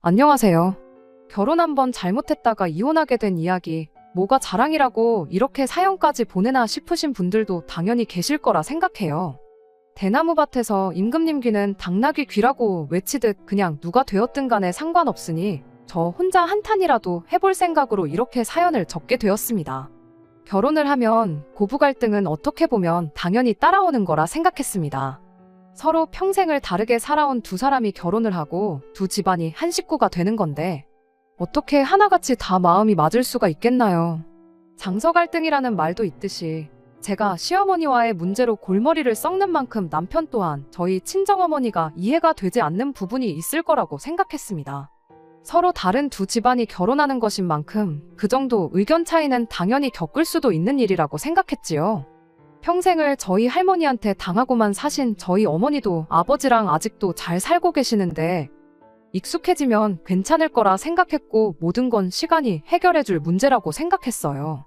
안녕하세요. 결혼 한 번 잘못했다가 이혼하게 된 이야기, 뭐가 자랑이라고 이렇게 사연까지 보내나 싶으신 분들도 당연히 계실 거라 생각해요. 대나무밭에서 임금님 귀는 당나귀 귀라고 외치듯 그냥 누가 되었든 간에 상관없으니 저 혼자 한탄이라도 해볼 생각으로 이렇게 사연을 적게 되었습니다. 결혼을 하면 고부 갈등은 어떻게 보면 당연히 따라오는 거라 생각했습니다. 서로 평생을 다르게 살아온 두 사람이 결혼을 하고 두 집안이 한 식구가 되는 건데 어떻게 하나같이 다 마음이 맞을 수가 있겠나요? 장서 갈등이라는 말도 있듯이 제가 시어머니와의 문제로 골머리를 썩는 만큼 남편 또한 저희 친정어머니가 이해가 되지 않는 부분이 있을 거라고 생각했습니다. 서로 다른 두 집안이 결혼하는 것인 만큼 그 정도 의견 차이는 당연히 겪을 수도 있는 일이라고 생각했지요. 평생을 저희 할머니한테 당하고만 사신 저희 어머니도 아버지랑 아직도 잘 살고 계시는데 익숙해지면 괜찮을 거라 생각했고 모든 건 시간이 해결해줄 문제라고 생각했어요.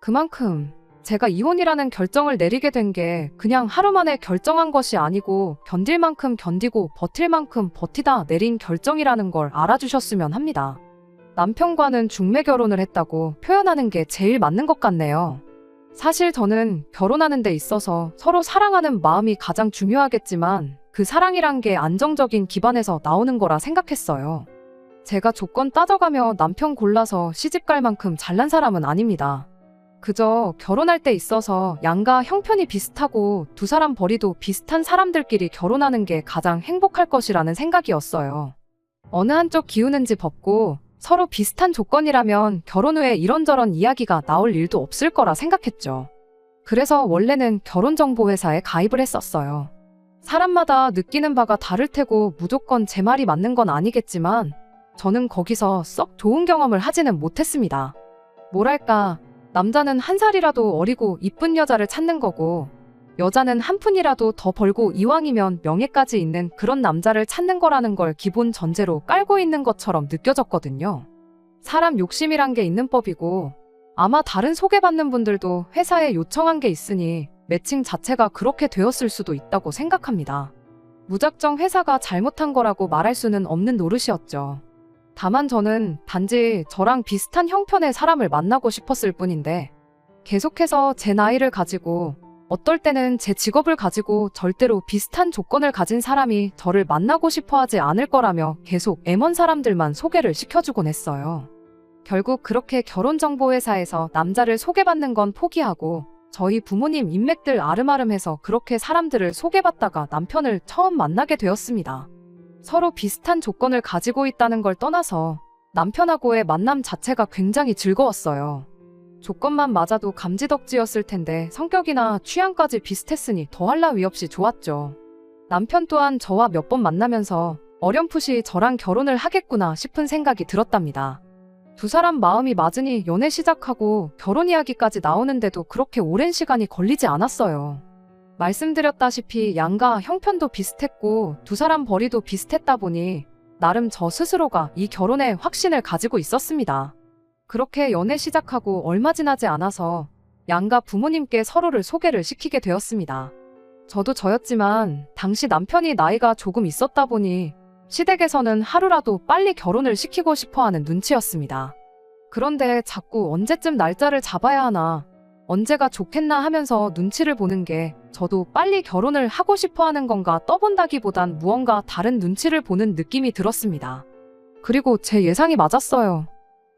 그만큼 제가 이혼이라는 결정을 내리게 된 게 그냥 하루 만에 결정한 것이 아니고 견딜 만큼 견디고 버틸 만큼 버티다 내린 결정이라는 걸 알아주셨으면 합니다. 남편과는 중매 결혼을 했다고 표현하는 게 제일 맞는 것 같네요. 사실 저는 결혼하는 데 있어서 서로 사랑하는 마음이 가장 중요하겠지만 그 사랑이란 게 안정적인 기반에서 나오는 거라 생각했어요. 제가 조건 따져가며 남편 골라서 시집갈 만큼 잘난 사람은 아닙니다. 그저 결혼할 때 있어서 양가 형편이 비슷하고 두 사람 벌이도 비슷한 사람들끼리 결혼하는 게 가장 행복할 것이라는 생각이었어요. 어느 한쪽 기우는 집 없고 서로 비슷한 조건이라면 결혼 후에 이런저런 이야기가 나올 일도 없을 거라 생각했죠. 그래서 원래는 결혼정보회사에 가입을 했었어요. 사람마다 느끼는 바가 다를 테고 무조건 제 말이 맞는 건 아니겠지만 저는 거기서 썩 좋은 경험을 하지는 못했습니다. 뭐랄까, 남자는 한 살이라도 어리고 이쁜 여자를 찾는 거고 여자는 한 푼이라도 더 벌고 이왕이면 명예까지 있는 그런 남자를 찾는 거라는 걸 기본 전제로 깔고 있는 것처럼 느껴졌거든요. 사람 욕심이란 게 있는 법이고 아마 다른 소개받는 분들도 회사에 요청한 게 있으니 매칭 자체가 그렇게 되었을 수도 있다고 생각합니다. 무작정 회사가 잘못한 거라고 말할 수는 없는 노릇이었죠. 다만 저는 단지 저랑 비슷한 형편의 사람을 만나고 싶었을 뿐인데 계속해서 제 나이를 가지고 어떨 때는 제 직업을 가지고 절대로 비슷한 조건을 가진 사람이 저를 만나고 싶어 하지 않을 거라며 계속 M1 사람들만 소개를 시켜주곤 했어요. 결국 그렇게 결혼정보회사에서 남자를 소개받는 건 포기하고 저희 부모님 인맥들 아름아름해서 그렇게 사람들을 소개받다가 남편을 처음 만나게 되었습니다. 서로 비슷한 조건을 가지고 있다는 걸 떠나서 남편하고의 만남 자체가 굉장히 즐거웠어요. 조건만 맞아도 감지덕지였을 텐데 성격이나 취향까지 비슷했으니 더할 나위 없이 좋았죠. 남편 또한 저와 몇 번 만나면서 어렴풋이 저랑 결혼을 하겠구나 싶은 생각이 들었답니다. 두 사람 마음이 맞으니 연애 시작하고 결혼 이야기까지 나오는데도 그렇게 오랜 시간이 걸리지 않았어요. 말씀드렸다시피 양가 형편도 비슷했고 두 사람 벌이도 비슷했다 보니 나름 저 스스로가 이 결혼에 확신을 가지고 있었습니다. 그렇게 연애 시작하고 얼마 지나지 않아서 양가 부모님께 서로를 소개를 시키게 되었습니다. 저도 저였지만 당시 남편이 나이가 조금 있었다 보니 시댁에서는 하루라도 빨리 결혼을 시키고 싶어하는 눈치였습니다. 그런데 자꾸 언제쯤 날짜를 잡아야 하나, 언제가 좋겠나 하면서 눈치를 보는 게 저도 빨리 결혼을 하고 싶어하는 건가 떠본다기보단 무언가 다른 눈치를 보는 느낌이 들었습니다. 그리고 제 예상이 맞았어요.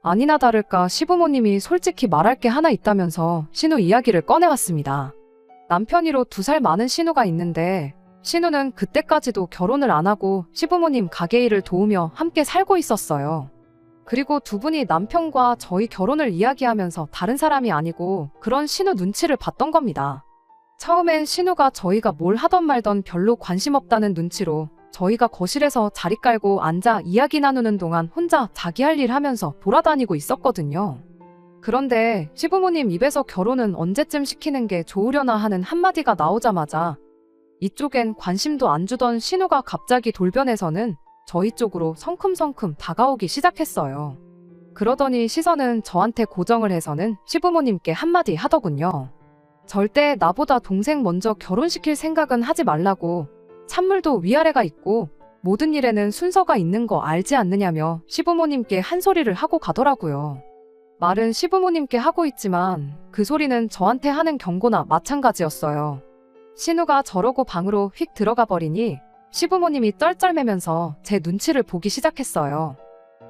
아니나 다를까 시부모님이 솔직히 말할 게 하나 있다면서 신우 이야기를 꺼내왔습니다. 남편이로 2살 많은 신우가 있는데 신우는 그때까지도 결혼을 안 하고 시부모님 가게 일을 도우며 함께 살고 있었어요. 그리고 두 분이 남편과 저희 결혼을 이야기하면서 다른 사람이 아니고 그런 신우 눈치를 봤던 겁니다. 처음엔 신우가 저희가 뭘 하던 말던 별로 관심 없다는 눈치로 저희가 거실에서 자리 깔고 앉아 이야기 나누는 동안 혼자 자기 할 일 하면서 돌아다니고 있었거든요. 그런데 시부모님 입에서 결혼은 언제쯤 시키는 게 좋으려나 하는 한마디가 나오자마자 이쪽엔 관심도 안 주던 신우가 갑자기 돌변해서는 저희 쪽으로 성큼성큼 다가오기 시작했어요. 그러더니 시선은 저한테 고정을 해서는 시부모님께 한마디 하더군요. 절대 나보다 동생 먼저 결혼시킬 생각은 하지 말라고. 찬물도 위아래가 있고 모든 일에는 순서가 있는 거 알지 않느냐며 시부모님께 한 소리를 하고 가더라고요. 말은 시부모님께 하고 있지만 그 소리는 저한테 하는 경고나 마찬가지였어요. 신우가 저러고 방으로 휙 들어가 버리니 시부모님이 쩔쩔매면서 제 눈치를 보기 시작했어요.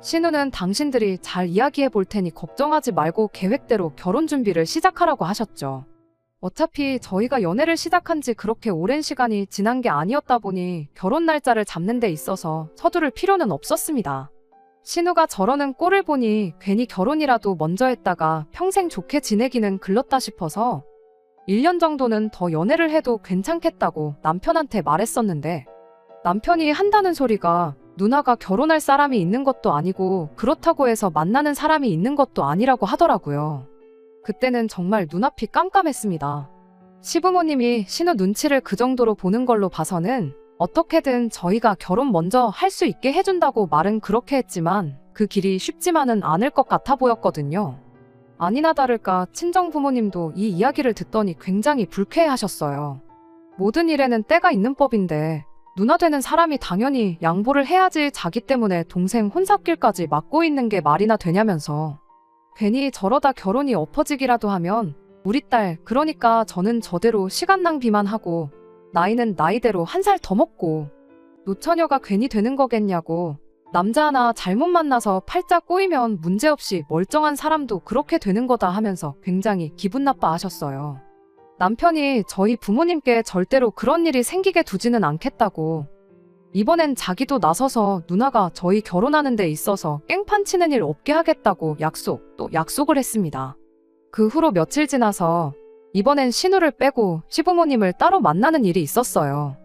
신우는 당신들이 잘 이야기해 볼 테니 걱정하지 말고 계획대로 결혼 준비를 시작하라고 하셨죠. 어차피 저희가 연애를 시작한 지 그렇게 오랜 시간이 지난 게 아니었다 보니 결혼 날짜를 잡는 데 있어서 서두를 필요는 없었습니다. 신우가 저러는 꼴을 보니 괜히 결혼이라도 먼저 했다가 평생 좋게 지내기는 글렀다 싶어서 1년 정도는 더 연애를 해도 괜찮겠다고 남편한테 말했었는데 남편이 한다는 소리가 누나가 결혼할 사람이 있는 것도 아니고 그렇다고 해서 만나는 사람이 있는 것도 아니라고 하더라고요. 그때는 정말 눈앞이 깜깜했습니다. 시부모님이 신우 눈치를 그 정도로 보는 걸로 봐서는 어떻게든 저희가 결혼 먼저 할 수 있게 해준다고 말은 그렇게 했지만 그 길이 쉽지만은 않을 것 같아 보였거든요. 아니나 다를까 친정 부모님도 이 이야기를 듣더니 굉장히 불쾌해하셨어요. 모든 일에는 때가 있는 법인데 누나 되는 사람이 당연히 양보를 해야지 자기 때문에 동생 혼사길까지 맡고 있는 게 말이나 되냐면서 괜히 저러다 결혼이 엎어지기라도 하면 우리 딸 그러니까 저는 저대로 시간 낭비만 하고 나이는 나이대로 한 살 더 먹고 노처녀가 괜히 되는 거겠냐고 남자 하나 잘못 만나서 팔자 꼬이면 문제없이 멀쩡한 사람도 그렇게 되는 거다 하면서 굉장히 기분 나빠하셨어요. 남편이 저희 부모님께 절대로 그런 일이 생기게 두지는 않겠다고 이번엔 자기도 나서서 누나가 저희 결혼하는 데 있어서 깽판 치는 일 없게 하겠다고 또 약속을 했습니다. 그 후로 며칠 지나서 이번엔 신우를 빼고 시부모님을 따로 만나는 일이 있었어요.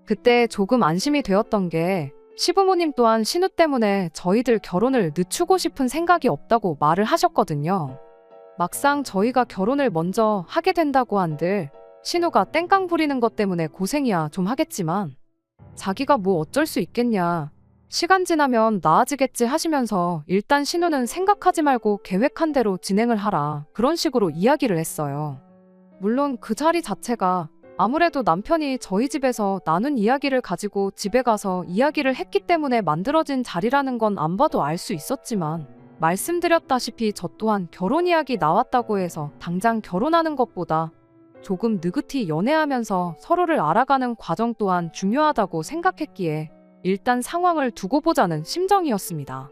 그때 조금 안심이 되었던 게 시부모님 또한 신우 때문에 저희들 결혼을 늦추고 싶은 생각이 없다고 말을 하셨거든요. 막상 저희가 결혼을 먼저 하게 된다고 한들 신우가 땡깡 부리는 것 때문에 고생이야 좀 하겠지만 자기가 뭐 어쩔 수 있겠냐. 시간 지나면 나아지겠지 하시면서 일단 신우는 생각하지 말고 계획한 대로 진행을 하라. 그런 식으로 이야기를 했어요. 물론 그 자리 자체가 아무래도 남편이 저희 집에서 나눈 이야기를 가지고 집에 가서 이야기를 했기 때문에 만들어진 자리라는 건 안 봐도 알 수 있었지만 말씀드렸다시피 저 또한 결혼 이야기 나왔다고 해서 당장 결혼하는 것보다 조금 느긋이 연애하면서 서로를 알아가는 과정 또한 중요하다고 생각했기에 일단 상황을 두고 보자는 심정이었습니다.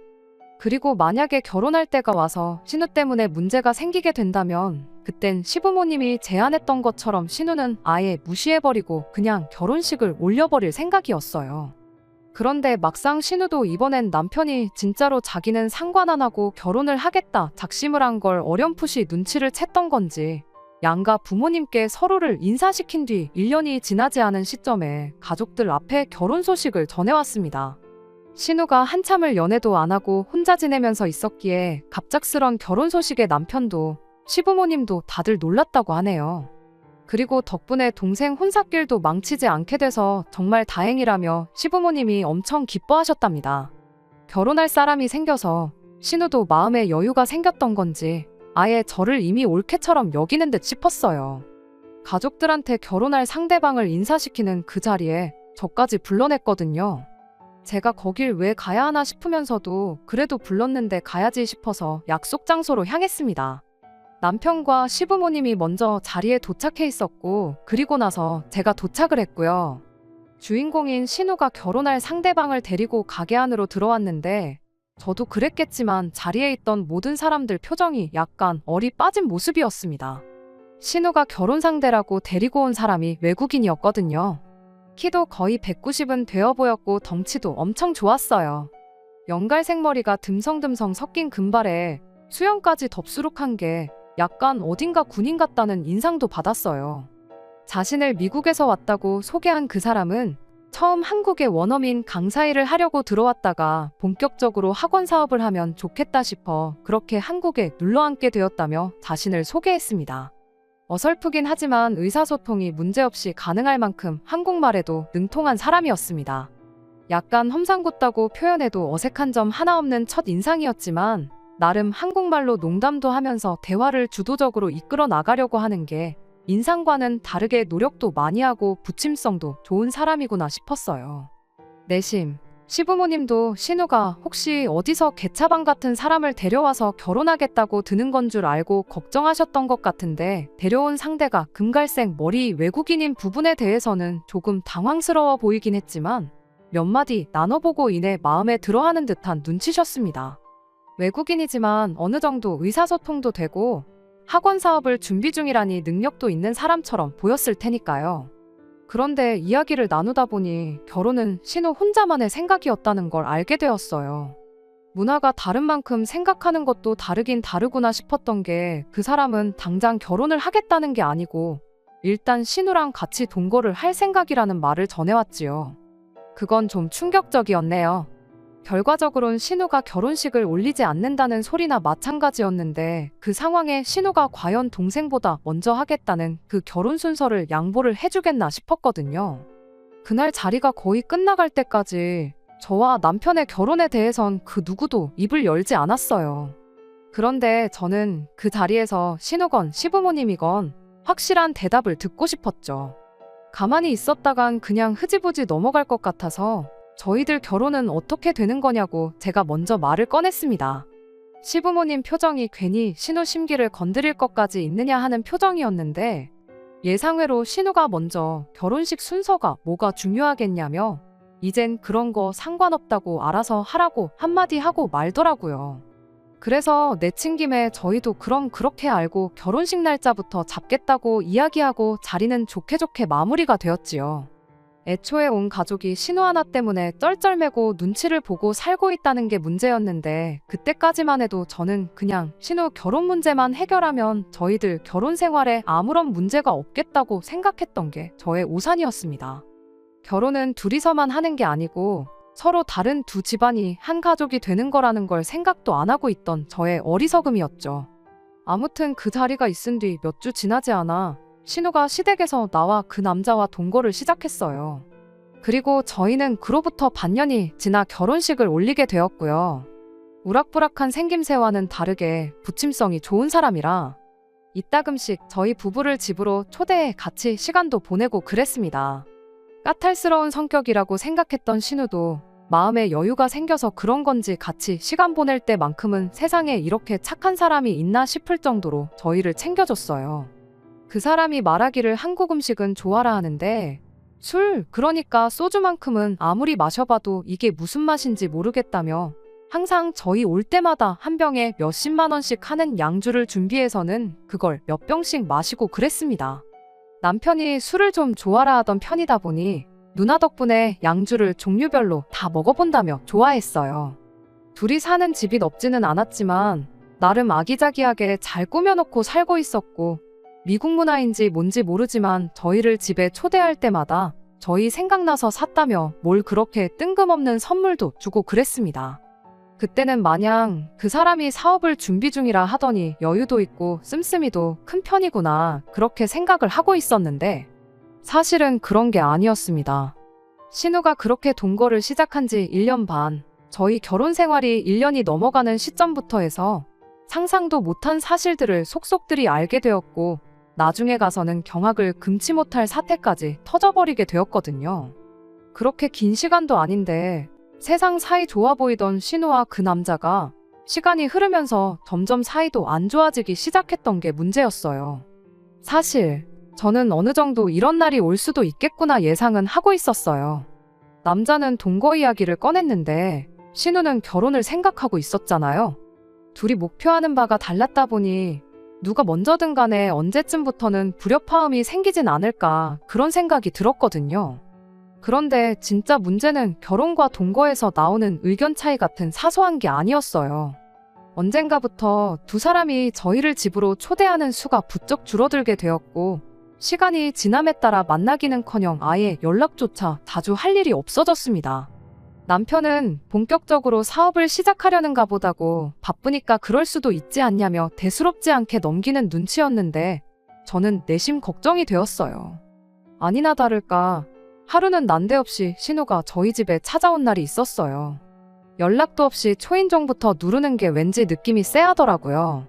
그리고 만약에 결혼할 때가 와서 신우 때문에 문제가 생기게 된다면 그땐 시부모님이 제안했던 것처럼 신우는 아예 무시해버리고 그냥 결혼식을 올려버릴 생각이었어요. 그런데 막상 신우도 이번엔 남편이 진짜로 자기는 상관 안 하고 결혼을 하겠다 작심을 한 걸 어렴풋이 눈치를 챘던 건지 양가 부모님께 서로를 인사시킨 뒤 1년이 지나지 않은 시점에 가족들 앞에 결혼 소식을 전해왔습니다. 신우가 한참을 연애도 안 하고 혼자 지내면서 있었기에 갑작스런 결혼 소식에 남편도 시부모님도 다들 놀랐다고 하네요. 그리고 덕분에 동생 혼사길도 망치지 않게 돼서 정말 다행이라며 시부모님이 엄청 기뻐하셨답니다. 결혼할 사람이 생겨서 신우도 마음에 여유가 생겼던 건지 아예 저를 이미 올케처럼 여기는 듯 싶었어요. 가족들한테 결혼할 상대방을 인사시키는 그 자리에 저까지 불러냈거든요. 제가 거길 왜 가야 하나 싶으면서도 그래도 불렀는데 가야지 싶어서 약속 장소로 향했습니다. 남편과 시부모님이 먼저 자리에 도착해 있었고 그리고 나서 제가 도착을 했고요. 주인공인 신우가 결혼할 상대방을 데리고 가게 안으로 들어왔는데 저도 그랬겠지만 자리에 있던 모든 사람들 표정이 약간 얼이 빠진 모습이었습니다. 신우가 결혼 상대라고 데리고 온 사람이 외국인이었거든요. 키도 거의 190은 되어 보였고 덩치도 엄청 좋았어요. 연갈색 머리가 듬성듬성 섞인 금발에 수염까지 덥수룩한 게 약간 어딘가 군인 같다는 인상도 받았어요. 자신을 미국에서 왔다고 소개한 그 사람은 처음 한국에 원어민 강사 일을 하려고 들어왔다가 본격적으로 학원 사업을 하면 좋겠다 싶어 그렇게 한국에 눌러앉게 되었다며 자신을 소개했습니다. 어설프긴 하지만 의사소통이 문제없이 가능할 만큼 한국말에도 능통한 사람이었습니다. 약간 험상궂다고 표현해도 어색한 점 하나 없는 첫 인상이었지만 나름 한국말로 농담도 하면서 대화를 주도적으로 이끌어 나가려고 하는 게 인상과는 다르게 노력도 많이 하고 부침성도 좋은 사람이구나 싶었어요. 내심 시부모님도 신우가 혹시 어디서 개차반 같은 사람을 데려와서 결혼하겠다고 드는 건 줄 알고 걱정하셨던 것 같은데, 데려온 상대가 금갈색 머리 외국인인 부분에 대해서는 조금 당황스러워 보이긴 했지만 몇 마디 나눠보고 이내 마음에 들어하는 듯한 눈치셨습니다. 외국인이지만 어느 정도 의사소통도 되고 학원 사업을 준비 중이라니 능력도 있는 사람처럼 보였을 테니까요. 그런데 이야기를 나누다 보니 결혼은 신우 혼자만의 생각이었다는 걸 알게 되었어요. 문화가 다른 만큼 생각하는 것도 다르긴 다르구나 싶었던 게, 그 사람은 당장 결혼을 하겠다는 게 아니고 일단 신우랑 같이 동거를 할 생각이라는 말을 전해왔지요. 그건 좀 충격적이었네요. 결과적으로는 신우가 결혼식을 올리지 않는다는 소리나 마찬가지였는데, 그 상황에 신우가 과연 동생보다 먼저 하겠다는 그 결혼 순서를 양보를 해주겠나 싶었거든요. 그날 자리가 거의 끝나갈 때까지 저와 남편의 결혼에 대해선 그 누구도 입을 열지 않았어요. 그런데 저는 그 자리에서 신우건 시부모님이건 확실한 대답을 듣고 싶었죠. 가만히 있었다간 그냥 흐지부지 넘어갈 것 같아서 저희들 결혼은 어떻게 되는 거냐고 제가 먼저 말을 꺼냈습니다. 시부모님 표정이 괜히 신우 심기를 건드릴 것까지 있느냐 하는 표정이었는데, 예상외로 신우가 먼저 결혼식 순서가 뭐가 중요하겠냐며 이젠 그런 거 상관없다고 알아서 하라고 한마디 하고 말더라고요. 그래서 내친 김에 저희도 그럼 그렇게 알고 결혼식 날짜부터 잡겠다고 이야기하고 자리는 좋게 좋게 마무리가 되었지요. 애초에 온 가족이 신우 하나 때문에 쩔쩔매고 눈치를 보고 살고 있다는 게 문제였는데, 그때까지만 해도 저는 그냥 신우 결혼 문제만 해결하면 저희들 결혼 생활에 아무런 문제가 없겠다고 생각했던 게 저의 오산이었습니다. 결혼은 둘이서만 하는 게 아니고 서로 다른 두 집안이 한 가족이 되는 거라는 걸 생각도 안 하고 있던 저의 어리석음이었죠. 아무튼 그 자리가 있은 뒤 몇 주 지나지 않아 신우가 시댁에서 나와 그 남자와 동거를 시작했어요. 그리고 저희는 그로부터 반년이 지나 결혼식을 올리게 되었고요. 우락부락한 생김새와는 다르게 부침성이 좋은 사람이라 이따금씩 저희 부부를 집으로 초대해 같이 시간도 보내고 그랬습니다. 까탈스러운 성격이라고 생각했던 신우도 마음에 여유가 생겨서 그런 건지 같이 시간 보낼 때만큼은 세상에 이렇게 착한 사람이 있나 싶을 정도로 저희를 챙겨줬어요. 그 사람이 말하기를 한국 음식은 좋아라 하는데, 술, 그러니까 소주만큼은 아무리 마셔봐도 이게 무슨 맛인지 모르겠다며 항상 저희 올 때마다 한 병에 몇십만 원씩 하는 양주를 준비해서는 그걸 몇 병씩 마시고 그랬습니다. 남편이 술을 좀 좋아라 하던 편이다 보니 누나 덕분에 양주를 종류별로 다 먹어본다며 좋아했어요. 둘이 사는 집이 넓지는 않았지만 나름 아기자기하게 잘 꾸며놓고 살고 있었고, 미국 문화인지 뭔지 모르지만 저희를 집에 초대할 때마다 저희 생각나서 샀다며 뭘 그렇게 뜬금없는 선물도 주고 그랬습니다. 그때는 마냥 그 사람이 사업을 준비 중이라 하더니 여유도 있고 씀씀이도 큰 편이구나 그렇게 생각을 하고 있었는데, 사실은 그런 게 아니었습니다. 신우가 그렇게 동거를 시작한 지 1년 반, 저희 결혼 생활이 1년이 넘어가는 시점부터 해서 상상도 못한 사실들을 속속들이 알게 되었고, 나중에 가서는 경악을 금치 못할 사태까지 터져버리게 되었거든요. 그렇게 긴 시간도 아닌데 세상 사이 좋아 보이던 신우와 그 남자가 시간이 흐르면서 점점 사이도 안 좋아지기 시작했던 게 문제였어요. 사실 저는 어느 정도 이런 날이 올 수도 있겠구나 예상은 하고 있었어요. 남자는 동거 이야기를 꺼냈는데 신우는 결혼을 생각하고 있었잖아요. 둘이 목표하는 바가 달랐다 보니 누가 먼저든 간에 언제쯤부터는 불협화음이 생기진 않을까 그런 생각이 들었거든요. 그런데 진짜 문제는 결혼과 동거에서 나오는 의견 차이 같은 사소한 게 아니었어요. 언젠가부터 두 사람이 저희를 집으로 초대하는 수가 부쩍 줄어들게 되었고, 시간이 지남에 따라 만나기는커녕 아예 연락조차 자주 할 일이 없어졌습니다. 남편은 본격적으로 사업을 시작하려는가 보다고 바쁘니까 그럴 수도 있지 않냐며 대수롭지 않게 넘기는 눈치였는데, 저는 내심 걱정이 되었어요. 아니나 다를까 하루는 난데없이 신우가 저희 집에 찾아온 날이 있었어요. 연락도 없이 초인종부터 누르는 게 왠지 느낌이 쎄하더라고요.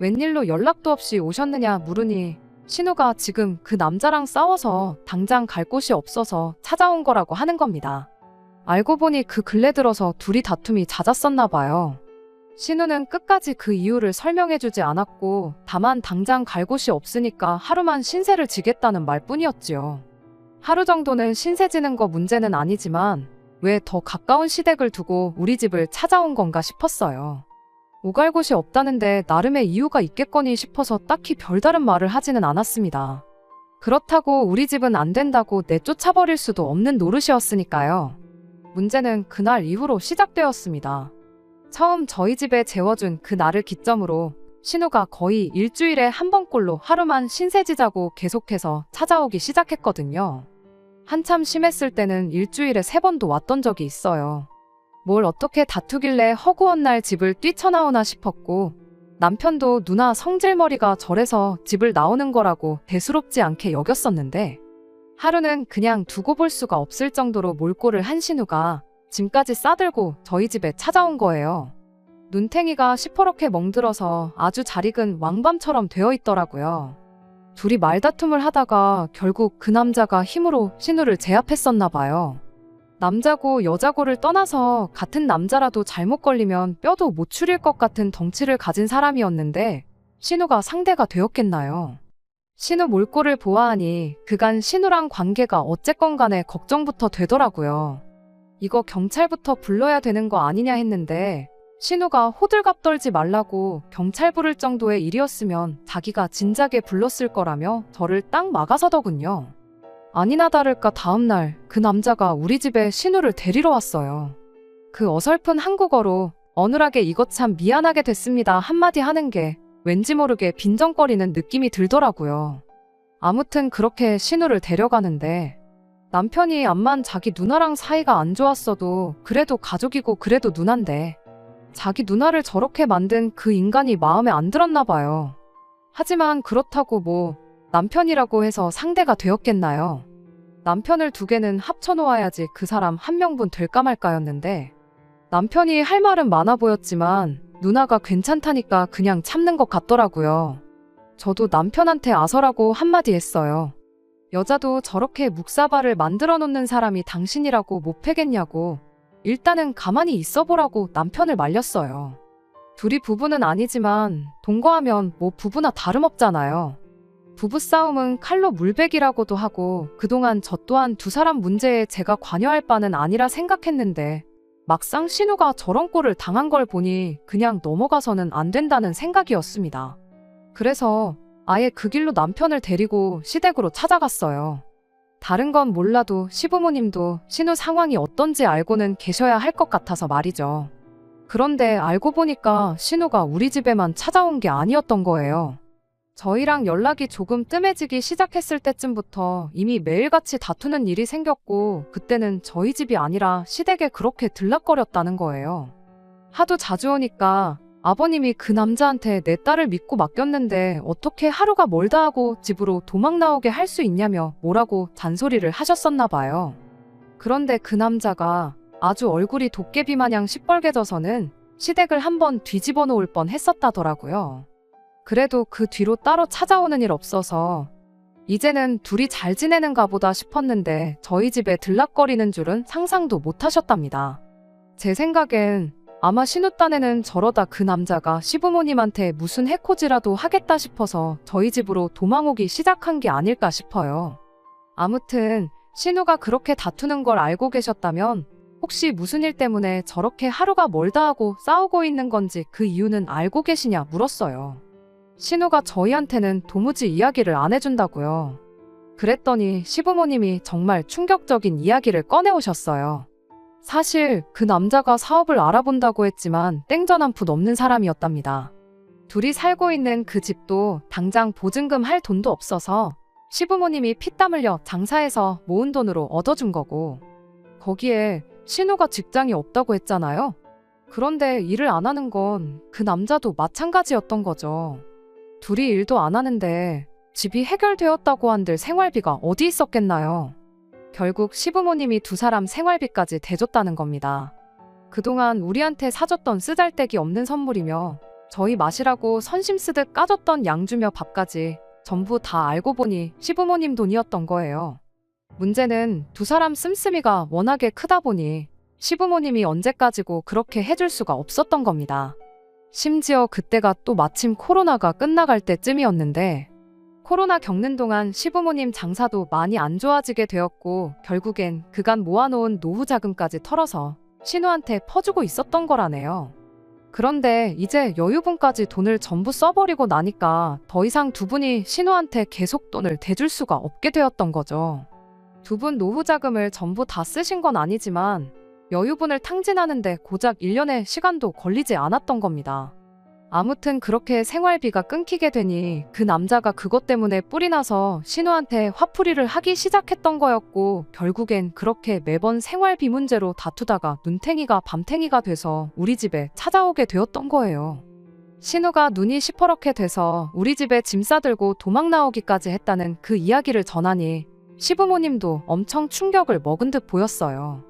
웬일로 연락도 없이 오셨느냐 물으니 신우가 지금 그 남자랑 싸워서 당장 갈 곳이 없어서 찾아온 거라고 하는 겁니다. 알고 보니 그 근래 들어서 둘이 다툼이 잦았었나 봐요. 신우는 끝까지 그 이유를 설명해주지 않았고 다만 당장 갈 곳이 없으니까 하루만 신세를 지겠다는 말뿐이었지요. 하루 정도는 신세 지는 거 문제는 아니지만 왜 더 가까운 시댁을 두고 우리 집을 찾아온 건가 싶었어요. 오갈 곳이 없다는데 나름의 이유가 있겠거니 싶어서 딱히 별다른 말을 하지는 않았습니다. 그렇다고 우리 집은 안 된다고 내쫓아버릴 수도 없는 노릇이었으니까요. 문제는 그날 이후로 시작되었습니다. 처음 저희 집에 재워준 그 날을 기점으로 신우가 거의 일주일에 한 번꼴로 하루만 신세지자고 계속해서 찾아오기 시작했거든요. 한참 심했을 때는 일주일에 3번도 왔던 적이 있어요. 뭘 어떻게 다투길래 허구한 날 집을 뛰쳐나오나 싶었고 남편도 누나 성질머리가 저래서 집을 나오는 거라고 대수롭지 않게 여겼었는데 하루는 그냥 두고 볼 수가 없을 정도로 몰골을 한 신우가 짐까지 싸들고 저희 집에 찾아온 거예요. 눈탱이가 시퍼렇게 멍들어서 아주 잘 익은 왕밤처럼 되어 있더라고요. 둘이 말다툼을 하다가 결국 그 남자가 힘으로 신우를 제압했었나 봐요. 남자고 여자고를 떠나서 같은 남자라도 잘못 걸리면 뼈도 못 추릴 것 같은 덩치를 가진 사람이었는데 신우가 상대가 되었겠나요? 신우 몰골을 보아하니 그간 신우랑 관계가 어쨌건 간에 걱정부터 되더라고요. 이거 경찰부터 불러야 되는 거 아니냐 했는데 신우가 호들갑 떨지 말라고 경찰 부를 정도의 일이었으면 자기가 진작에 불렀을 거라며 저를 딱 막아서더군요. 아니나 다를까 다음날 그 남자가 우리 집에 신우를 데리러 왔어요. 그 어설픈 한국어로 어눌하게 이것 참 미안하게 됐습니다 한마디 하는 게 왠지 모르게 빈정거리는 느낌이 들더라고요. 아무튼 그렇게 신우를 데려가는데 남편이 암만 자기 누나랑 사이가 안 좋았어도 그래도 가족이고 그래도 누난데 자기 누나를 저렇게 만든 그 인간이 마음에 안 들었나 봐요. 하지만 그렇다고 뭐 남편이라고 해서 상대가 되었겠나요? 남편을 2개는 합쳐놓아야지 그 사람 한 명분 될까 말까였는데 남편이 할 말은 많아 보였지만 누나가 괜찮다니까 그냥 참는 것 같더라고요. 저도 남편한테 아서라고 한마디 했어요. 여자도 저렇게 묵사발을 만들어 놓는 사람이 당신이라고 못 패겠냐고 일단은 가만히 있어보라고 남편을 말렸어요. 둘이 부부는 아니지만 동거하면 뭐 부부나 다름없잖아요. 부부싸움은 칼로 물베기라고도 하고 그동안 저 또한 2사람 문제에 제가 관여할 바는 아니라 생각했는데 막상 신우가 저런 꼴을 당한 걸 보니 그냥 넘어가서는 안 된다는 생각이었습니다. 그래서 아예 그 길로 남편을 데리고 시댁으로 찾아갔어요. 다른 건 몰라도 시부모님도 신우 상황이 어떤지 알고는 계셔야 할 것 같아서 말이죠. 그런데 알고 보니까 신우가 우리 집에만 찾아온 게 아니었던 거예요. 저희랑 연락이 조금 뜸해지기 시작했을 때쯤부터 이미 매일같이 다투는 일이 생겼고 그때는 저희 집이 아니라 시댁에 그렇게 들락거렸다는 거예요. 하도 자주 오니까 아버님이 그 남자한테 내 딸을 믿고 맡겼는데 어떻게 하루가 멀다 하고 집으로 도망 나오게 할 수 있냐며 뭐라고 잔소리를 하셨었나 봐요. 그런데 그 남자가 아주 얼굴이 도깨비 마냥 시뻘개져서는 시댁을 한번 뒤집어 놓을 뻔 했었다더라고요. 그래도 그 뒤로 따로 찾아오는 일 없어서 이제는 둘이 잘 지내는가 보다 싶었는데 저희 집에 들락거리는 줄은 상상도 못 하셨답니다. 제 생각엔 아마 신우 딴에는 저러다 그 남자가 시부모님한테 무슨 해코지라도 하겠다 싶어서 저희 집으로 도망오기 시작한 게 아닐까 싶어요. 아무튼 신우가 그렇게 다투는 걸 알고 계셨다면 혹시 무슨 일 때문에 저렇게 하루가 멀다 하고 싸우고 있는 건지 그 이유는 알고 계시냐 물었어요. 신우가 저희한테는 도무지 이야기를 안 해준다고요. 그랬더니 시부모님이 정말 충격적인 이야기를 꺼내오셨어요. 사실 그 남자가 사업을 알아본다고 했지만 땡전 한 푼 없는 사람이었답니다. 둘이 살고 있는 그 집도 당장 보증금 할 돈도 없어서 시부모님이 피땀 흘려 장사해서 모은 돈으로 얻어준 거고 거기에 신우가 직장이 없다고 했잖아요. 그런데 일을 안 하는 건 그 남자도 마찬가지였던 거죠. 둘이 일도 안 하는데 집이 해결되었다고 한들 생활비가 어디 있었겠나요? 결국 시부모님이 2사람 생활비까지 대줬다는 겁니다. 그동안 우리한테 사줬던 쓰잘데기 없는 선물이며 저희 마시라고 선심 쓰듯 까줬던 양주며 밥까지 전부 다 알고 보니 시부모님 돈이었던 거예요. 문제는 2사람 씀씀이가 워낙에 크다 보니 시부모님이 언제까지고 그렇게 해줄 수가 없었던 겁니다. 심지어 그때가 또 마침 코로나가 끝나갈 때쯤이었는데 코로나 겪는 동안 시부모님 장사도 많이 안 좋아지게 되었고 결국엔 그간 모아놓은 노후 자금까지 털어서 신우한테 퍼주고 있었던 거라네요. 그런데 이제 여유분까지 돈을 전부 써버리고 나니까 더 이상 두 분이 신우한테 계속 돈을 대줄 수가 없게 되었던 거죠. 두 분 노후 자금을 전부 다 쓰신 건 아니지만 여유분을 탕진하는데 고작 1년의 시간도 걸리지 않았던 겁니다. 아무튼 그렇게 생활비가 끊기게 되니 그 남자가 그것 때문에 뿔이 나서 신우한테 화풀이를 하기 시작했던 거였고 결국엔 그렇게 매번 생활비 문제로 다투다가 눈탱이가 밤탱이가 돼서 우리 집에 찾아오게 되었던 거예요. 신우가 눈이 시퍼렇게 돼서 우리 집에 짐 싸들고 도망 나오기까지 했다는 그 이야기를 전하니 시부모님도 엄청 충격을 먹은 듯 보였어요.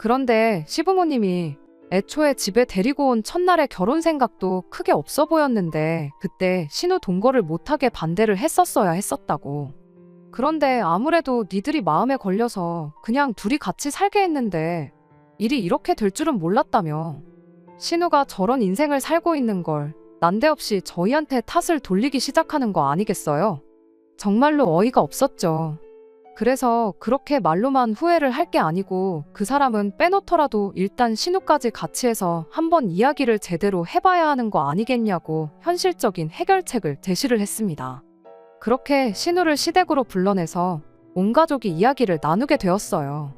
그런데 시부모님이 애초에 집에 데리고 온 첫날의 결혼 생각도 크게 없어 보였는데 그때 신우 동거를 못하게 반대를 했었어야 했었다고. 그런데 아무래도 니들이 마음에 걸려서 그냥 둘이 같이 살게 했는데 일이 이렇게 될 줄은 몰랐다며. 신우가 저런 인생을 살고 있는 걸 난데없이 저희한테 탓을 돌리기 시작하는 거 아니겠어요? 정말로 어이가 없었죠. 그래서 그렇게 말로만 후회를 할 게 아니고 그 사람은 빼놓더라도 일단 신우까지 같이 해서 한번 이야기를 제대로 해봐야 하는 거 아니겠냐고 현실적인 해결책을 제시를 했습니다. 그렇게 신우를 시댁으로 불러내서 온 가족이 이야기를 나누게 되었어요.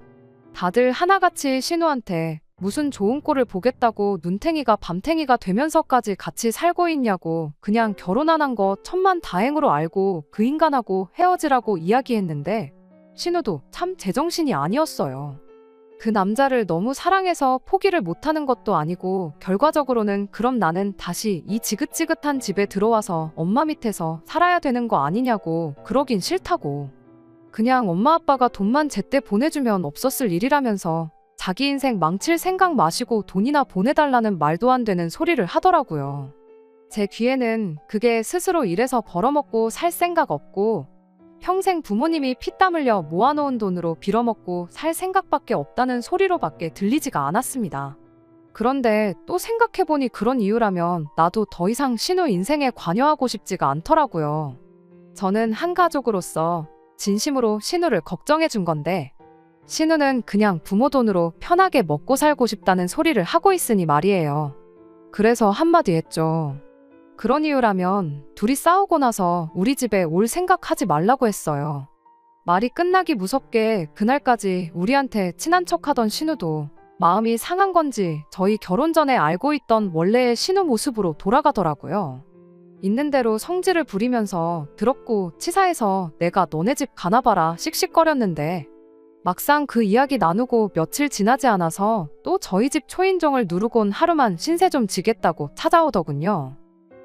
다들 하나같이 신우한테 무슨 좋은 꼴을 보겠다고 눈탱이가 밤탱이가 되면서까지 같이 살고 있냐고 그냥 결혼 안 한 거 천만다행으로 알고 그 인간하고 헤어지라고 이야기했는데 신우도 참 제정신이 아니었어요. 그 남자를 너무 사랑해서 포기를 못하는 것도 아니고 결과적으로는 그럼 나는 다시 이 지긋지긋한 집에 들어와서 엄마 밑에서 살아야 되는 거 아니냐고 그러긴 싫다고. 그냥 엄마 아빠가 돈만 제때 보내주면 없었을 일이라면서 자기 인생 망칠 생각 마시고 돈이나 보내달라는 말도 안 되는 소리를 하더라고요. 제 귀에는 그게 스스로 일해서 벌어먹고 살 생각 없고 평생 부모님이 피땀 흘려 모아놓은 돈으로 빌어먹고 살 생각밖에 없다는 소리로밖에 들리지가 않았습니다. 그런데 또 생각해보니 그런 이유라면 나도 더 이상 신우 인생에 관여하고 싶지가 않더라고요. 저는 한 가족으로서 진심으로 신우를 걱정해준 건데 신우는 그냥 부모 돈으로 편하게 먹고 살고 싶다는 소리를 하고 있으니 말이에요. 그래서 한마디 했죠. 그런 이유라면 둘이 싸우고 나서 우리 집에 올 생각하지 말라고 했어요. 말이 끝나기 무섭게 그날까지 우리한테 친한 척하던 신우도 마음이 상한 건지 저희 결혼 전에 알고 있던 원래의 신우 모습으로 돌아가더라고요. 있는 대로 성질을 부리면서 더럽고 치사해서 내가 너네 집 가나봐라 씩씩거렸는데 막상 그 이야기 나누고 며칠 지나지 않아서 또 저희 집 초인종을 누르곤 하루만 신세 좀 지겠다고 찾아오더군요.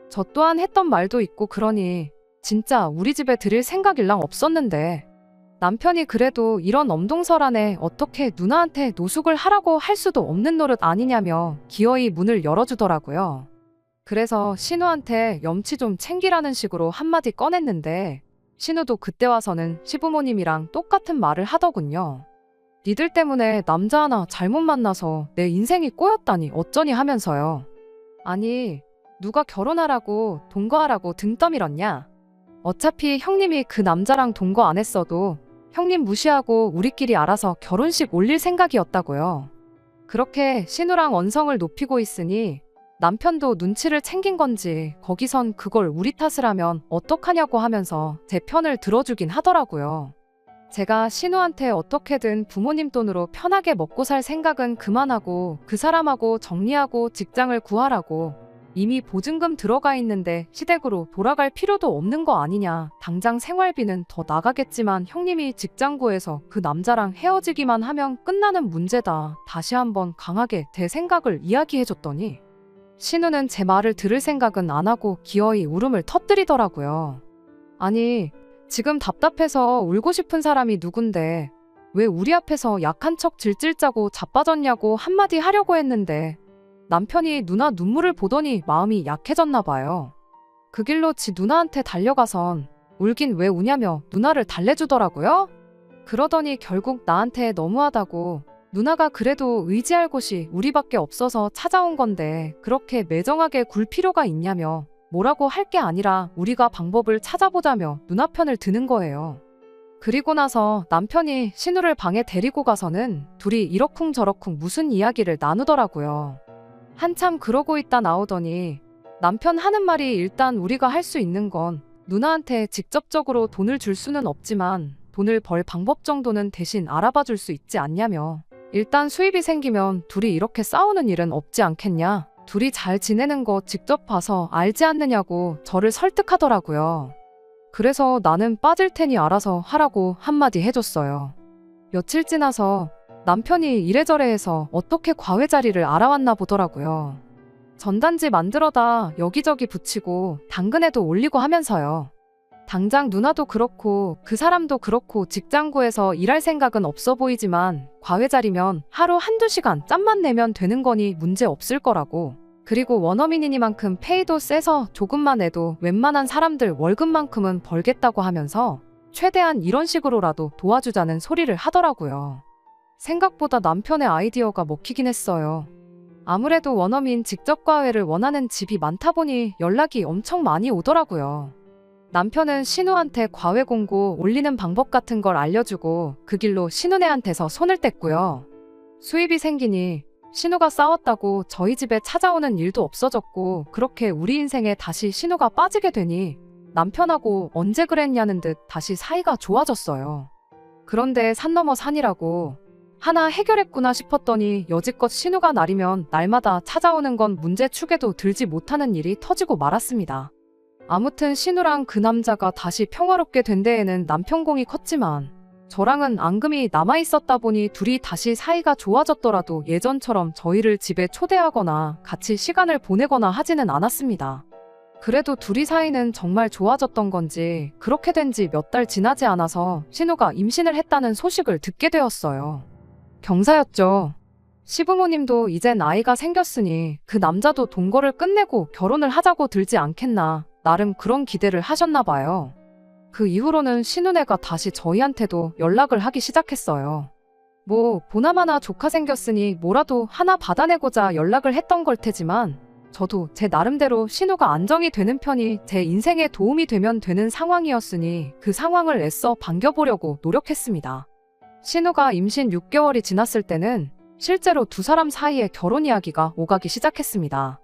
저 또한 했던 말도 있고 그러니 진짜 우리 집에 들일 생각일랑 없었는데 남편이 그래도 이런 엄동설안에 어떻게 누나한테 노숙을 하라고 할 수도 없는 노릇 아니냐며 기어이 문을 열어주더라고요. 그래서 신우한테 염치 좀 챙기라는 식으로 한마디 꺼냈는데 신우도 그때 와서는 시부모님이랑 똑같은 말을 하더군요. 니들 때문에 남자 하나 잘못 만나서 내 인생이 꼬였다니 어쩌니 하면서요. 아니 누가 결혼하라고 동거하라고 등 떠밀었냐? 어차피 형님이 그 남자랑 동거 안 했어도 형님 무시하고 우리끼리 알아서 결혼식 올릴 생각이었다고요. 그렇게 신우랑 언성을 높이고 있으니 남편도 눈치를 챙긴 건지 거기선 그걸 우리 탓을 하면 어떡하냐고 하면서 제 편을 들어주긴 하더라고요. 제가 신우한테 어떻게든 부모님 돈으로 편하게 먹고 살 생각은 그만하고 그 사람하고 정리하고 직장을 구하라고 이미 보증금 들어가 있는데 시댁으로 돌아갈 필요도 없는 거 아니냐. 당장 생활비는 더 나가겠지만 형님이 직장 구해서 그 남자랑 헤어지기만 하면 끝나는 문제다. 다시 한번 강하게 제 생각을 이야기해줬더니 신우는 제 말을 들을 생각은 안 하고 기어이 울음을 터뜨리더라고요. 아니 지금 답답해서 울고 싶은 사람이 누군데 왜 우리 앞에서 약한 척 질질 짜고 자빠졌냐고 한마디 하려고 했는데 남편이 누나 눈물을 보더니 마음이 약해졌나 봐요. 그 길로 지 누나한테 달려가선 울긴 왜 우냐며 누나를 달래주더라고요. 그러더니 결국 나한테 너무하다고 누나가 그래도 의지할 곳이 우리밖에 없어서 찾아온 건데 그렇게 매정하게 굴 필요가 있냐며 뭐라고 할 게 아니라 우리가 방법을 찾아보자며 누나 편을 드는 거예요. 그리고 나서 남편이 신우를 방에 데리고 가서는 둘이 이러쿵저러쿵 무슨 이야기를 나누더라고요. 한참 그러고 있다 나오더니 남편 하는 말이 일단 우리가 할 수 있는 건 누나한테 직접적으로 돈을 줄 수는 없지만 돈을 벌 방법 정도는 대신 알아봐 줄 수 있지 않냐며 일단 수입이 생기면 둘이 이렇게 싸우는 일은 없지 않겠냐? 둘이 잘 지내는 거 직접 봐서 알지 않느냐고 저를 설득하더라고요. 그래서 나는 빠질 테니 알아서 하라고 한마디 해줬어요. 며칠 지나서 남편이 이래저래 해서 어떻게 과외자리를 알아왔나 보더라고요. 전단지 만들어다 여기저기 붙이고 당근에도 올리고 하면서요. 당장 누나도 그렇고 그 사람도 그렇고 직장 구해서 일할 생각은 없어 보이지만 과외자리면 하루 한두 시간 짬만 내면 되는 거니 문제 없을 거라고. 그리고 원어민이니만큼 페이도 세서 조금만 해도 웬만한 사람들 월급만큼은 벌겠다고 하면서 최대한 이런 식으로라도 도와주자는 소리를 하더라고요. 생각보다 남편의 아이디어가 먹히긴 했어요. 아무래도 원어민 직접 과외를 원하는 집이 많다 보니 연락이 엄청 많이 오더라고요. 남편은 신우한테 과외 공고 올리는 방법 같은 걸 알려주고 그 길로 신우네한테서 손을 뗐고요. 수입이 생기니 신우가 싸웠다고 저희 집에 찾아오는 일도 없어졌고 그렇게 우리 인생에 다시 신우가 빠지게 되니 남편하고 언제 그랬냐는 듯 다시 사이가 좋아졌어요. 그런데 산 넘어 산이라고 하나 해결했구나 싶었더니 여지껏 신우가 날이면 날마다 찾아오는 건 문제축에도 들지 못하는 일이 터지고 말았습니다. 아무튼 신우랑 그 남자가 다시 평화롭게 된 데에는 남편 공이 컸지만 저랑은 앙금이 남아있었다 보니 둘이 다시 사이가 좋아졌더라도 예전처럼 저희를 집에 초대하거나 같이 시간을 보내거나 하지는 않았습니다. 그래도 둘이 사이는 정말 좋아졌던 건지 그렇게 된 지 몇 달 지나지 않아서 신우가 임신을 했다는 소식을 듣게 되었어요. 경사였죠. 시부모님도 이젠 아이가 생겼으니 그 남자도 동거를 끝내고 결혼을 하자고 들지 않겠나 나름 그런 기대를 하셨나 봐요. 그 이후로는 신우네가 다시 저희한테도 연락을 하기 시작했어요. 뭐 보나마나 조카 생겼으니 뭐라도 하나 받아내고자 연락을 했던 걸 테지만 저도 제 나름대로 신우가 안정이 되는 편이 제 인생에 도움이 되면 되는 상황이었으니 그 상황을 애써 반겨보려고 노력했습니다. 신우가 임신 6개월이 지났을 때는 실제로 두 사람 사이에 결혼 이야기가 오가기 시작했습니다.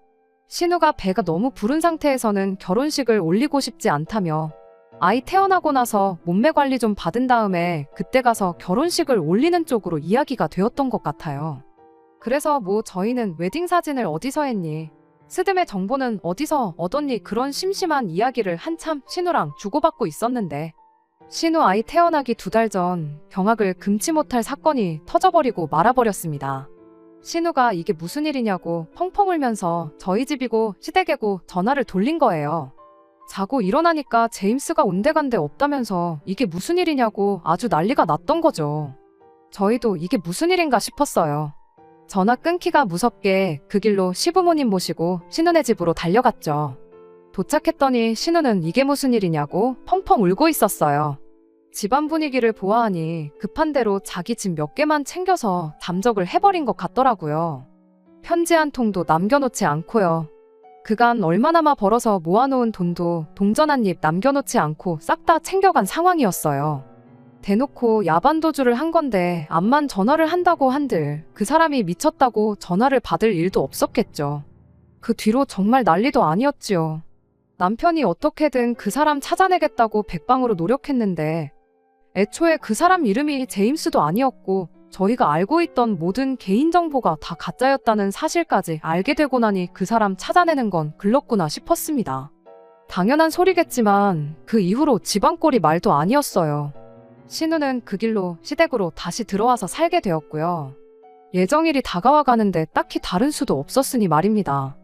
신우가 배가 너무 부른 상태에서는 결혼식을 올리고 싶지 않다며 아이 태어나고 나서 몸매 관리 좀 받은 다음에 그때 가서 결혼식을 올리는 쪽으로 이야기가 되었던 것 같아요. 그래서 뭐 저희는 웨딩 사진을 어디서 했니? 스드메 정보는 어디서 얻었니? 그런 심심한 이야기를 한참 신우랑 주고받고 있었는데 신우 아이 태어나기 2달 전 경악을 금치 못할 사건이 터져버리고 말아버렸습니다. 신우가 이게 무슨 일이냐고 펑펑 울면서 저희 집이고 시댁이고 전화를 돌린 거예요. 자고 일어나니까 제임스가 온데간데 없다면서 이게 무슨 일이냐고 아주 난리가 났던 거죠. 저희도 이게 무슨 일인가 싶었어요. 전화 끊기가 무섭게 그 길로 시부모님 모시고 신우네 집으로 달려갔죠. 도착했더니 신우는 이게 무슨 일이냐고 펑펑 울고 있었어요. 집안 분위기를 보아하니 급한 대로 자기 집 몇 개만 챙겨서 잠적을 해버린 것 같더라고요. 편지 한 통도 남겨놓지 않고요. 그간 얼마나마 벌어서 모아놓은 돈도 동전 한 입 남겨놓지 않고 싹 다 챙겨간 상황이었어요. 대놓고 야반도주를 한 건데 암만 전화를 한다고 한들 그 사람이 미쳤다고 전화를 받을 일도 없었겠죠. 그 뒤로 정말 난리도 아니었지요. 남편이 어떻게든 그 사람 찾아내겠다고 백방으로 노력했는데 애초에 그 사람 이름이 제임스도 아니었고 저희가 알고 있던 모든 개인정보가 다 가짜였다는 사실까지 알게 되고 나니 그 사람 찾아내는 건 글렀구나 싶었습니다. 당연한 소리겠지만 그 이후로 집안꼴이 말도 아니었어요. 신우는 그 길로 시댁으로 다시 들어와서 살게 되었고요. 예정일이 다가와 가는데 딱히 다른 수도 없었으니 말입니다.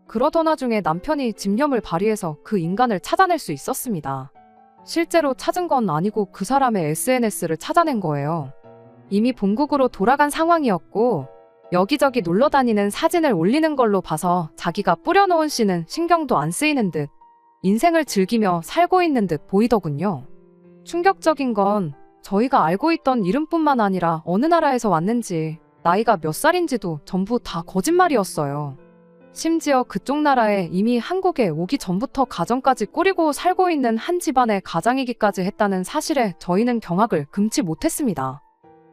그러던 와중에 남편이 집념을 발휘해서 그 인간을 찾아낼 수 있었습니다. 실제로 찾은 건 아니고 그 사람의 SNS를 찾아낸 거예요. 이미 본국으로 돌아간 상황이었고 여기저기 놀러 다니는 사진을 올리는 걸로 봐서 자기가 뿌려놓은 씨는 신경도 안 쓰이는 듯 인생을 즐기며 살고 있는 듯 보이더군요. 충격적인 건 저희가 알고 있던 이름뿐만 아니라 어느 나라에서 왔는지 나이가 몇 살인지도 전부 다 거짓말이었어요. 심지어 그쪽 나라에 이미 한국에 오기 전부터 가정까지 꾸리고 살고 있는 한 집안의 가장이기까지 했다는 사실에 저희는 경악을 금치 못했습니다.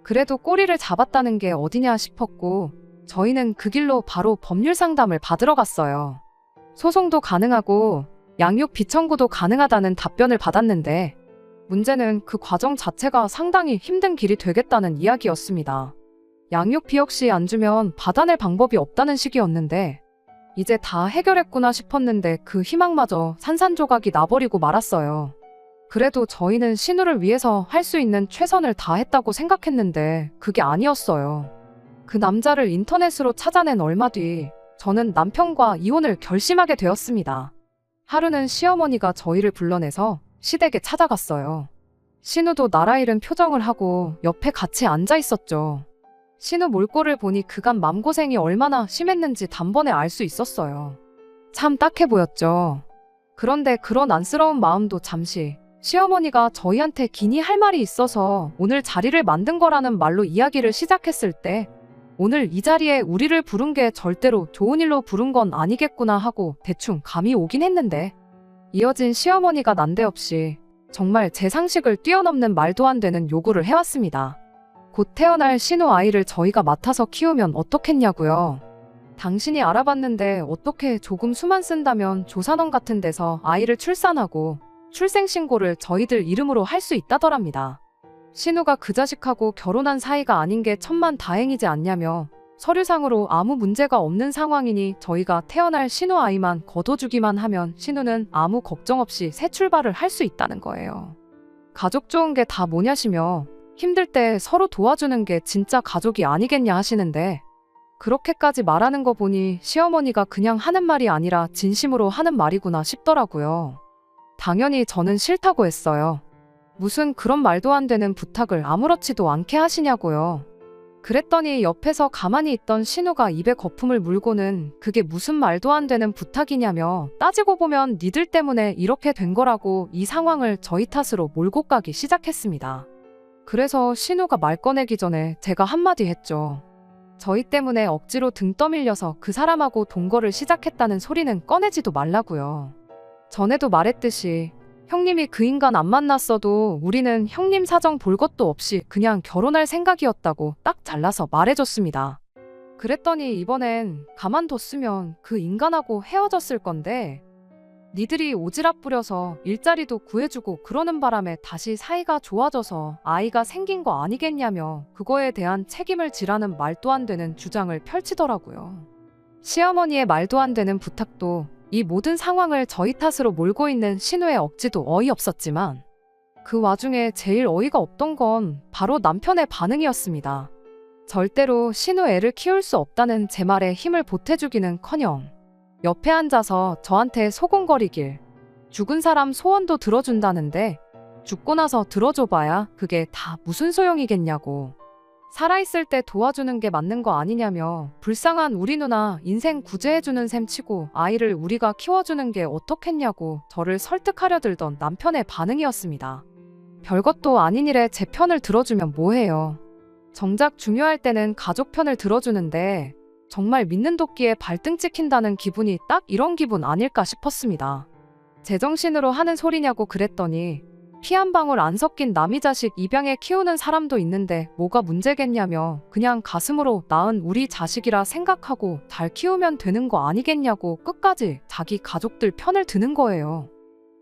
그래도 꼬리를 잡았다는 게 어디냐 싶었고 저희는 그 길로 바로 법률 상담을 받으러 갔어요. 소송도 가능하고 양육 비청구도 가능하다는 답변을 받았는데 문제는 그 과정 자체가 상당히 힘든 길이 되겠다는 이야기였습니다. 양육비 역시 안 주면 받아낼 방법이 없다는 식이었는데 이제 다 해결했구나 싶었는데 그 희망마저 산산조각이 나버리고 말았어요. 그래도 저희는 신우를 위해서 할 수 있는 최선을 다했다고 생각했는데 그게 아니었어요. 그 남자를 인터넷으로 찾아낸 얼마 뒤 저는 남편과 이혼을 결심하게 되었습니다. 하루는 시어머니가 저희를 불러내서 시댁에 찾아갔어요. 신우도 나라 잃은 표정을 하고 옆에 같이 앉아 있었죠. 신우 몰골을 보니 그간 맘고생이 얼마나 심했는지 단번에 알 수 있었어요. 참 딱해 보였죠. 그런데 그런 안쓰러운 마음도 잠시 시어머니가 저희한테 기니 할 말이 있어서 오늘 자리를 만든 거라는 말로 이야기를 시작했을 때 오늘 이 자리에 우리를 부른 게 절대로 좋은 일로 부른 건 아니겠구나 하고 대충 감이 오긴 했는데 이어진 시어머니가 난데없이 정말 제 상식을 뛰어넘는 말도 안 되는 요구를 해왔습니다. 곧 태어날 신우 아이를 저희가 맡아서 키우면 어떻겠냐고요. 당신이 알아봤는데 어떻게 조금 수만 쓴다면 조산원 같은 데서 아이를 출산하고 출생신고를 저희들 이름으로 할 수 있다더랍니다. 신우가 그 자식하고 결혼한 사이가 아닌 게 천만다행이지 않냐며 서류상으로 아무 문제가 없는 상황이니 저희가 태어날 신우 아이만 거둬주기만 하면 신우는 아무 걱정 없이 새 출발을 할 수 있다는 거예요. 가족 좋은 게 다 뭐냐시며 힘들 때 서로 도와주는 게 진짜 가족이 아니겠냐 하시는데 그렇게까지 말하는 거 보니 시어머니가 그냥 하는 말이 아니라 진심으로 하는 말이구나 싶더라고요. 당연히 저는 싫다고 했어요. 무슨 그런 말도 안 되는 부탁을 아무렇지도 않게 하시냐고요. 그랬더니 옆에서 가만히 있던 신우가 입에 거품을 물고는 그게 무슨 말도 안 되는 부탁이냐며 따지고 보면 니들 때문에 이렇게 된 거라고 이 상황을 저희 탓으로 몰고 가기 시작했습니다. 그래서 신우가 말 꺼내기 전에 제가 한마디 했죠. 저희 때문에 억지로 등 떠밀려서 그 사람하고 동거를 시작했다는 소리는 꺼내지도 말라고요. 전에도 말했듯이 형님이 그 인간 안 만났어도 우리는 형님 사정 볼 것도 없이 그냥 결혼할 생각이었다고 딱 잘라서 말해줬습니다. 그랬더니 이번엔 가만뒀으면 그 인간하고 헤어졌을 건데 니들이 오지랖 부려서 일자리도 구해주고 그러는 바람에 다시 사이가 좋아져서 아이가 생긴 거 아니겠냐며 그거에 대한 책임을 지라는 말도 안 되는 주장을 펼치더라고요. 시어머니의 말도 안 되는 부탁도 이 모든 상황을 저희 탓으로 몰고 있는 신우의 억지도 어이없었지만 그 와중에 제일 어이가 없던 건 바로 남편의 반응이었습니다. 절대로 신우 애를 키울 수 없다는 제 말에 힘을 보태주기는커녕 옆에 앉아서 저한테 소곤거리길 죽은 사람 소원도 들어준다는데 죽고 나서 들어줘봐야 그게 다 무슨 소용이겠냐고 살아있을 때 도와주는 게 맞는 거 아니냐며 불쌍한 우리 누나 인생 구제해주는 셈 치고 아이를 우리가 키워주는 게 어떻겠냐고 저를 설득하려 들던 남편의 반응이었습니다. 별것도 아닌 일에 제 편을 들어주면 뭐해요. 정작 중요할 때는 가족 편을 들어주는데 정말 믿는 도끼에 발등 찍힌다는 기분이 딱 이런 기분 아닐까 싶었습니다. 제정신으로 하는 소리냐고 그랬더니 피 한 방울 안 섞인 남이 자식 입양해 키우는 사람도 있는데 뭐가 문제겠냐며 그냥 가슴으로 낳은 우리 자식이라 생각하고 잘 키우면 되는 거 아니겠냐고 끝까지 자기 가족들 편을 드는 거예요.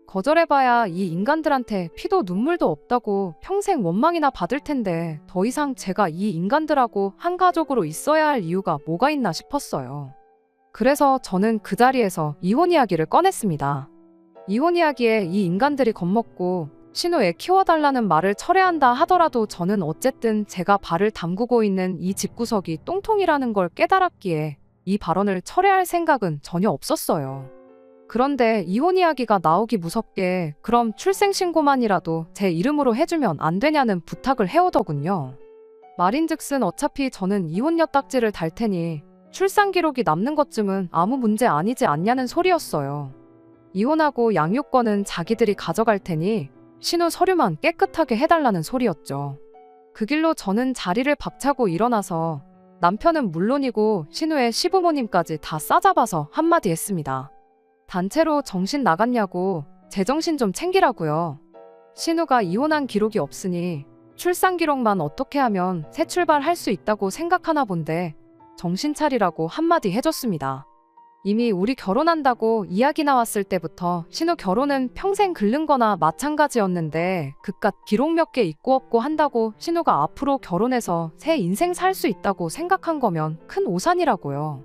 거절해봐야 이 인간들한테 피도 눈물도 없다고 평생 원망이나 받을 텐데 더 이상 제가 이 인간들하고 한 가족으로 있어야 할 이유가 뭐가 있나 싶었어요. 그래서 저는 그 자리에서 이혼 이야기를 꺼냈습니다. 이혼 이야기에 이 인간들이 겁먹고 신우 애 키워달라는 말을 철회한다 하더라도 저는 어쨌든 제가 발을 담그고 있는 이 집구석이 똥통이라는 걸 깨달았기에 이 발언을 철회할 생각은 전혀 없었어요. 그런데 이혼 이야기가 나오기 무섭게 그럼 출생신고만이라도 제 이름으로 해주면 안 되냐는 부탁을 해오더군요. 말인즉슨 어차피 저는 이혼녀 딱지를 달 테니 출산 기록이 남는 것쯤은 아무 문제 아니지 않냐는 소리였어요. 이혼하고 양육권은 자기들이 가져갈 테니 신우 서류만 깨끗하게 해달라는 소리였죠. 그 길로 저는 자리를 박차고 일어나서 남편은 물론이고 신우의 시부모님까지 다 싸잡아서 한마디 했습니다. 단체로 정신 나갔냐고, 제정신 좀 챙기라고요. 신우가 이혼한 기록이 없으니 출산 기록만 어떻게 하면 새 출발할 수 있다고 생각하나 본데 정신 차리라고 한마디 해줬습니다. 이미 우리 결혼한다고 이야기 나왔을 때부터 신우 결혼은 평생 긁는 거나 마찬가지였는데 그깟 기록 몇 개 있고 없고 한다고 신우가 앞으로 결혼해서 새 인생 살 수 있다고 생각한 거면 큰 오산이라고요.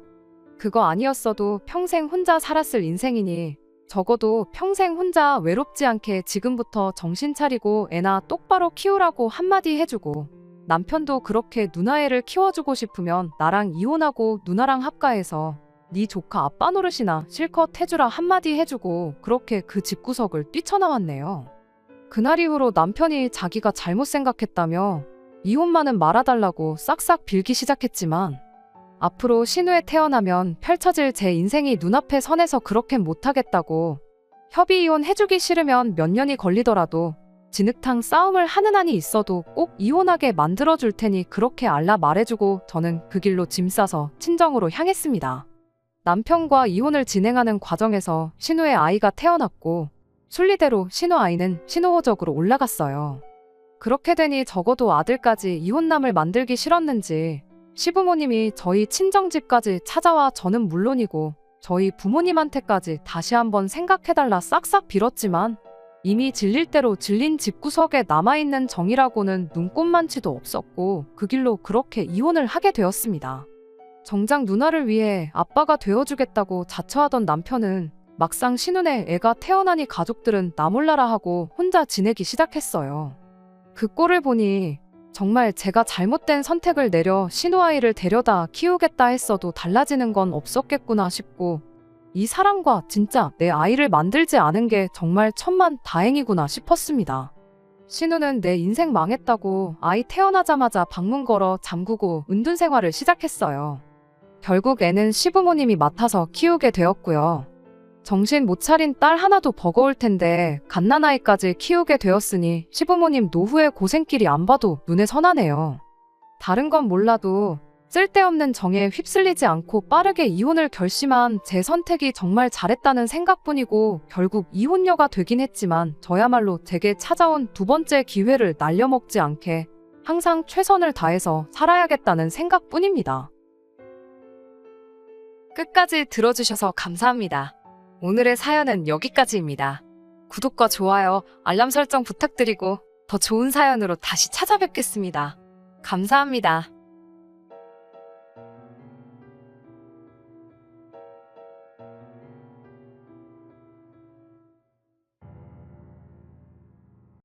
그거 아니었어도 평생 혼자 살았을 인생이니 적어도 평생 혼자 외롭지 않게 지금부터 정신 차리고 애나 똑바로 키우라고 한마디 해주고, 남편도 그렇게 누나애를 키워주고 싶으면 나랑 이혼하고 누나랑 합가해서 네 조카 아빠 노릇이나 실컷 해주라 한마디 해주고 그렇게 그 집구석을 뛰쳐나왔네요. 그날 이후로 남편이 자기가 잘못 생각했다며 이혼만은 말아달라고 싹싹 빌기 시작했지만, 앞으로 신우에 태어나면 펼쳐질 제 인생이 눈앞에 선해서 그렇게 못하겠다고, 협의 이혼 해주기 싫으면 몇 년이 걸리더라도 진흙탕 싸움을 하는 한이 있어도 꼭 이혼하게 만들어줄 테니 그렇게 알라 말해주고 저는 그 길로 짐 싸서 친정으로 향했습니다. 남편과 이혼을 진행하는 과정에서 신우의 아이가 태어났고 순리대로 신우 아이는 신우호적으로 올라갔어요. 그렇게 되니 적어도 아들까지 이혼남을 만들기 싫었는지 시부모님이 저희 친정집까지 찾아와 저는 물론이고 저희 부모님한테까지 다시 한번 생각해달라 싹싹 빌었지만 이미 질릴 대로 질린 집구석에 남아있는 정이라고는 눈꼽만치도 없었고 그 길로 그렇게 이혼을 하게 되었습니다. 정작 누나를 위해 아빠가 되어주겠다고 자처하던 남편은 막상 신우네 애가 태어나니 가족들은 나 몰라라 하고 혼자 지내기 시작했어요. 그 꼴을 보니 정말 제가 잘못된 선택을 내려 신우 아이를 데려다 키우겠다 했어도 달라지는 건 없었겠구나 싶고, 이 사람과 진짜 내 아이를 만들지 않은 게 정말 천만 다행이구나 싶었습니다. 신우는 내 인생 망했다고 아이 태어나자마자 방문 걸어 잠그고 은둔 생활을 시작했어요. 결국 애는 시부모님이 맡아서 키우게 되었고요. 정신 못 차린 딸 하나도 버거울 텐데 갓난아이까지 키우게 되었으니 시부모님 노후의 고생길이 안 봐도 눈에 선하네요. 다른 건 몰라도 쓸데없는 정에 휩쓸리지 않고 빠르게 이혼을 결심한 제 선택이 정말 잘했다는 생각뿐이고, 결국 이혼녀가 되긴 했지만 저야말로 제게 찾아온 두 번째 기회를 날려먹지 않게 항상 최선을 다해서 살아야겠다는 생각뿐입니다. 끝까지 들어주셔서 감사합니다. 오늘의 사연은 여기까지입니다. 구독과 좋아요, 알람 설정 부탁드리고 더 좋은 사연으로 다시 찾아뵙겠습니다. 감사합니다.